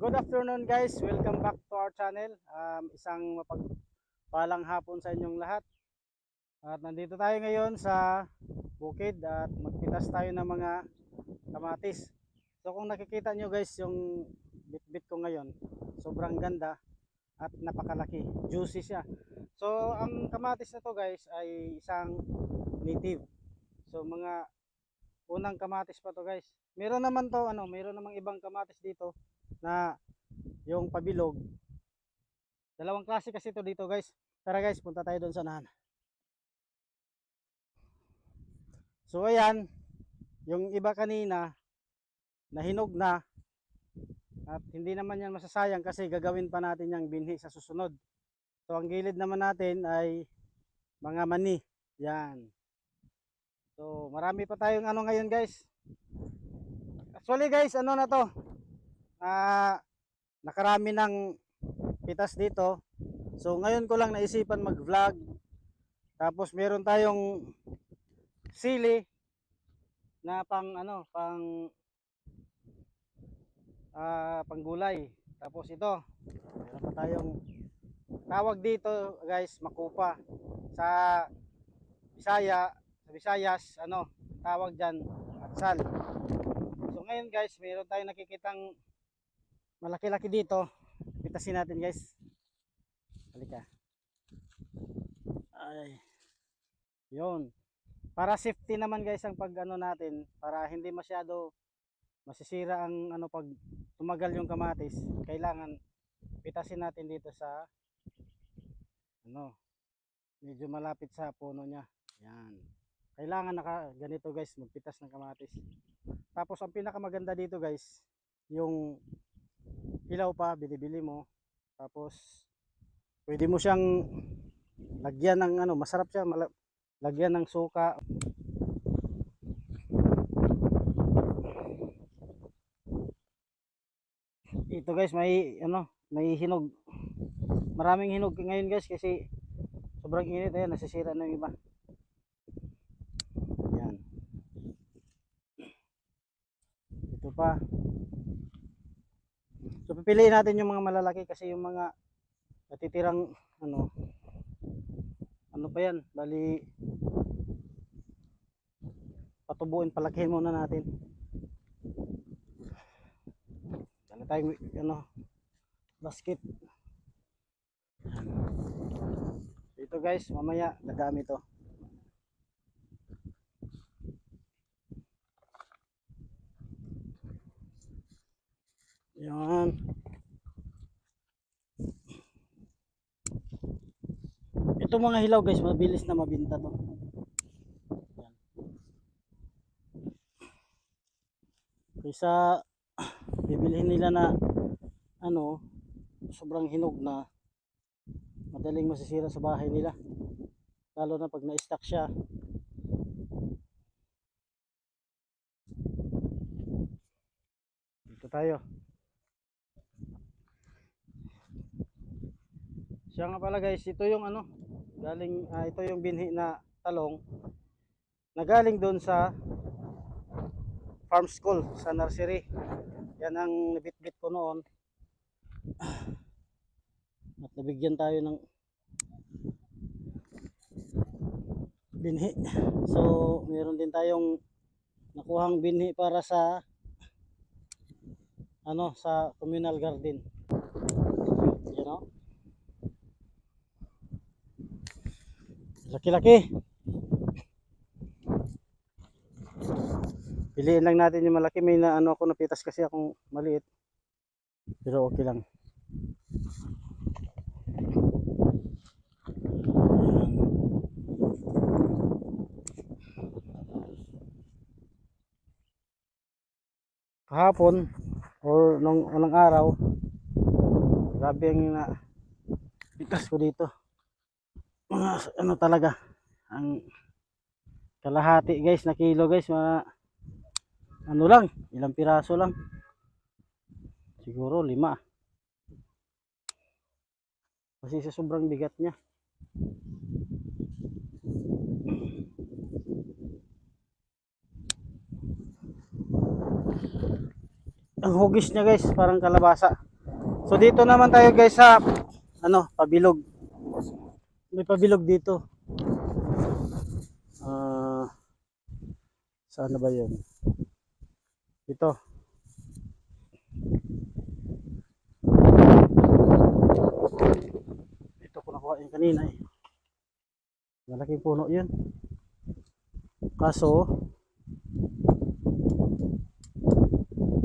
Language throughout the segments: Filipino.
Good afternoon guys, welcome back to our channel. Isang mapagpalang hapon sa inyong lahat. At nandito tayo ngayon sa bukid at magpitas tayo ng mga kamatis. So kung nakikita nyo guys yung bitbit ko ngayon, sobrang ganda at napakalaki, juicy siya. So ang kamatis na to guys ay isang native. So mga unang kamatis pa to guys. Meron naman to meron namang ibang kamatis dito na yung pabilog. Dalawang klase kasi ito dito guys. Tara guys, punta tayo doon sa unahan. So ayan, yung iba kanina nahinog na at hindi naman yan masasayang kasi gagawin pa natin yung binhi sa susunod. So ang gilid naman natin ay mga mani. Yan. So marami pa tayong ngayon guys. Actually guys, na to? Nakarami ng pitas dito. So ngayon ko lang naisipan mag-vlog. Tapos meron tayong sili na panggulay. Tapos ito, meron pa tayong tawag dito guys, makupa. Sa Visayas, tawag diyan, atsal. So ngayon guys, meron tayong nakikitang malaki-laki dito. Pitasin natin guys. Halika. Ay. Yun. Para safety naman guys ang natin, para hindi masyado masisira ang pag tumagal yung kamatis. Kailangan pitasin natin dito sa medyo malapit sa puno niya. Yan. Kailangan ganito guys, magpitas ng kamatis. Tapos ang pinakamaganda dito guys, yung hilaw pa, binibili mo. Tapos pwede mo siyang lagyan ng masarap siya, lagyan ng suka. Ito guys, may hinog. Maraming hinog ngayon guys kasi sobrang init. Ayan, nasisira na yung iba. Yan. Ito pa. So pipiliin natin yung mga malalaki kasi yung mga natitirang pa yan, bali patubuin, palakihin muna natin. Dala tayong basket. Ito guys, mamaya dadami to. Yan. Ito mga hilaw guys, mabilis na mabinta to. Yan. Kaysa bibilhin nila na sobrang hinog na, madaling masisira sa bahay nila. Lalo na pag na-stock siya. Dito tayo. Siya nga pala guys, ito yung galing ito yung binhi na talong na galing doon sa farm school, sa nursery. Yan ang nabitbit ko noon. At nabigyan tayo ng binhi. So meron din tayong nakuhang binhi para sa sa communal garden. You know? Laki-laki. Piliin lang natin yung malaki. May ako napitas kasi akong maliit. Pero okay lang. Kahapon or nung unang araw, grabe ang pitas ko dito. Mga talaga ang kalahati guys na kilo guys, mga lang, ilang piraso lang, siguro 5 kasi sa sobrang bigat niya. Ang hugis niya guys, parang kalabasa. So dito naman tayo guys sa ano, pabilog. May pabilog dito. Saan na ba 'yun? Ito. Ito ko nakuha yung kanina eh. Malaking puno 'yun. Kaso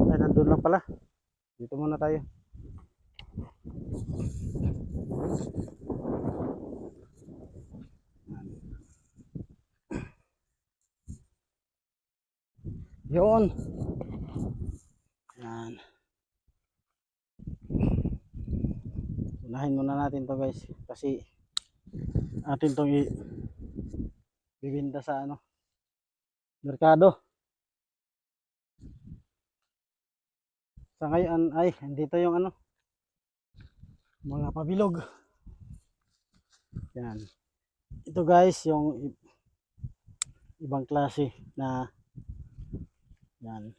ay nandun lang pala. Dito muna tayo. Yun. Yan. Unahin muna natin to guys. Kasi atin tong bibinta sa ano, merkado. Sa ngayon ay dito yung ano, mga pabilog. Yan. Ito guys yung ibang klase na yan.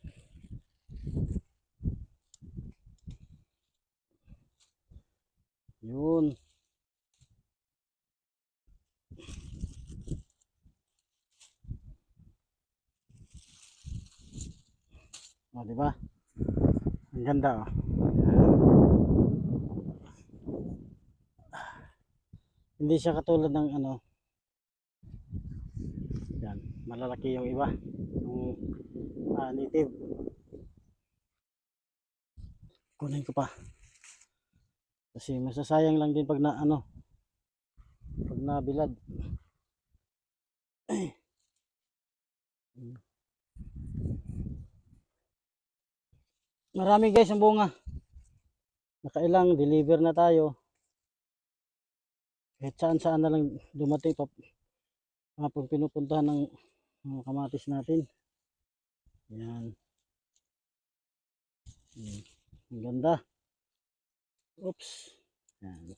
Yun. O, di ba? Ang ganda oh. Hindi siya katulad ng ano. Yan, malalaki yung iba. Yung native. Kunin ko pa. Kasi masasayang lang din pag na ano, pag nabilad. Marami guys ang bunga. Nakailang deliver na tayo. Kahit saan na lang dumating pa pag pinupuntahan ng mga kamatis natin. Yan. Ang ganda. Oops. Yan.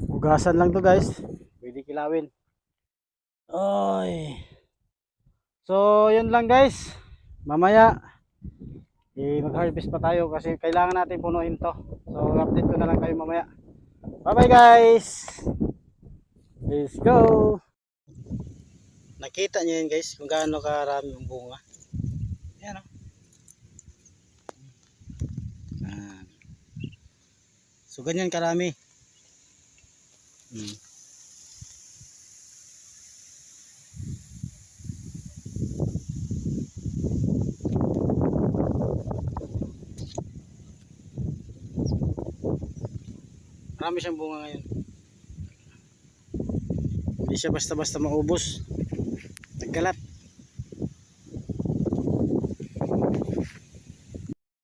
Hugasan lang to guys. Pwede kilawin. Oy. So, yun lang guys. Mamaya mag-harvest pa tayo kasi kailangan natin punuin to. So, update ko na lang kayo mamaya. Bye-bye guys. Let's go. Nakita niyo yun guys kung gaano karami yung bunga. Yan oh. So, ganyan karami. Marami siyang bunga ngayon. Hindi siya basta-basta maubos. Nagkalat.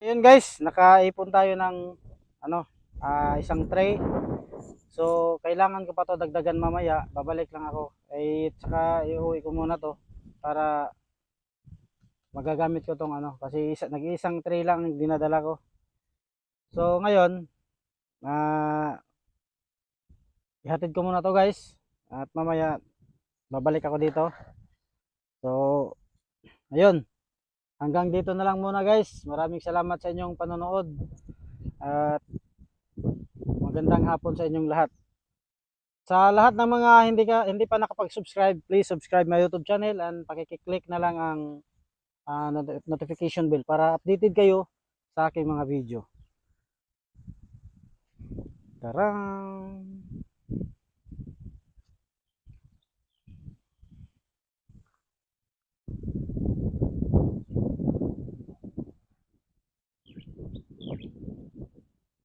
Ayun guys, nakaipon tayo ng ano, isang tray. So, kailangan ko pa to dagdagan mamaya. Babalik lang ako. Ay, tsaka iuwi ko muna to para magagamit ko tong ano kasi nag-iisang tray lang ang dinadala ko. So, ngayon, ihatid ko muna to guys at mamaya babalik ako dito. So ayun, hanggang dito na lang muna guys. Maraming salamat sa inyong panonood at magandang hapon sa inyong lahat. Sa lahat ng mga hindi pa nakapag-subscribe, please subscribe my YouTube channel and pakiclick na lang ang notification bell para updated kayo sa aking mga video. Tarang!